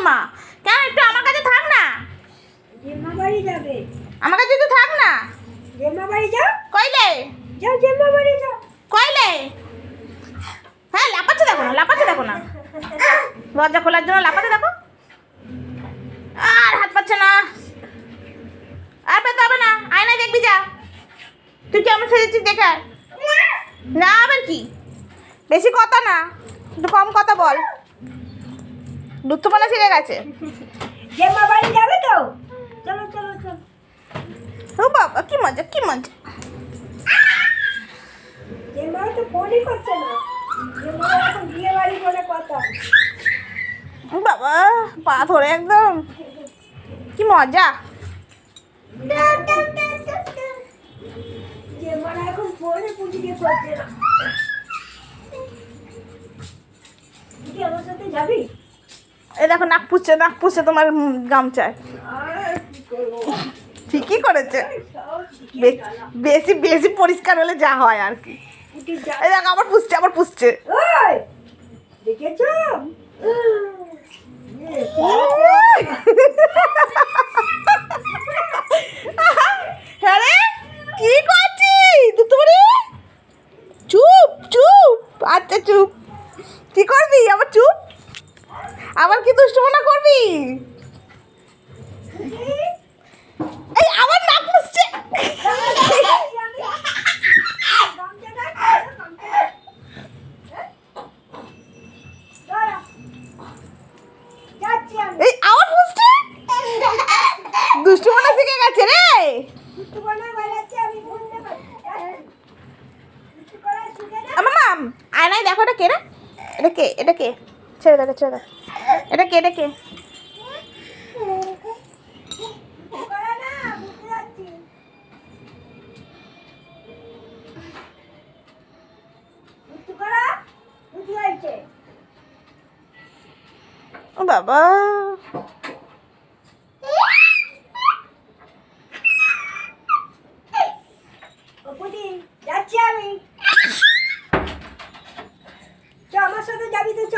জেম্মা? কেন একটু আমার কাছে থাক না। জেম্মা বাড়ি যাবে। আমার কাছে একটু থাক না। জেম্মা বাড়ি যাও। কইলে যাও জেম্মা বাড়ি যাও। কইলে হ্যাঁ, লাপাচ্ছে দেখো না, লাপাচ্ছে দেখো না, দরজা খোলার জন্য লাপাতে দেখো। আর হাত পাচ্ছে না, আর পেতে হবে না, আয়নায় দেখবি যা তুই কেমন সেজেছিস দেখে। না আবার কি, বেশি কথা না, একটু কম কথা বল। দুধ শিখে গেছে। জেম্মা বাড়ি যাবে তো? চলো চলো চলো। ও বাবা, কি মজা কি মজা। জেম্মা তো ফোনই করছে না। জেম্মা এখন বিয়ে বাড়ি বলে কথা। ও বাবা, পা ধরে একদম, কি মজা। জেম্মা এখন ফোনে পুজিয়ে করছে না। তুই আমার সাথে যাবি? এই দেখো নাক পুষছে তোমার গামছায়। আর কি করবো? ঠিকই করেছে, বেশি বেশি পরিষ্কার হলে যা হয় আর কি। এই দেখো আবার পুষছে। ওই দেখেছো? হ্যাঁ রে, কি করছিস দুতুমণি? চুপ চুপ, আচ্ছা চুপ। কি করবি আবার? চুপ, আবার কি দুষ্টুমনা করবি? এই আবার নাক পুষছে। এই আবার পুষছে, দুষ্টুমনা শিখে গেছে রে। মাম, আয়নায় দেখো, এটা কে রে? এটা কে? ছেড়ে দেখো। এটা কে? ও বাবা, যাচ্ছি আমি। চ আমার সাথে যাবি তো চ।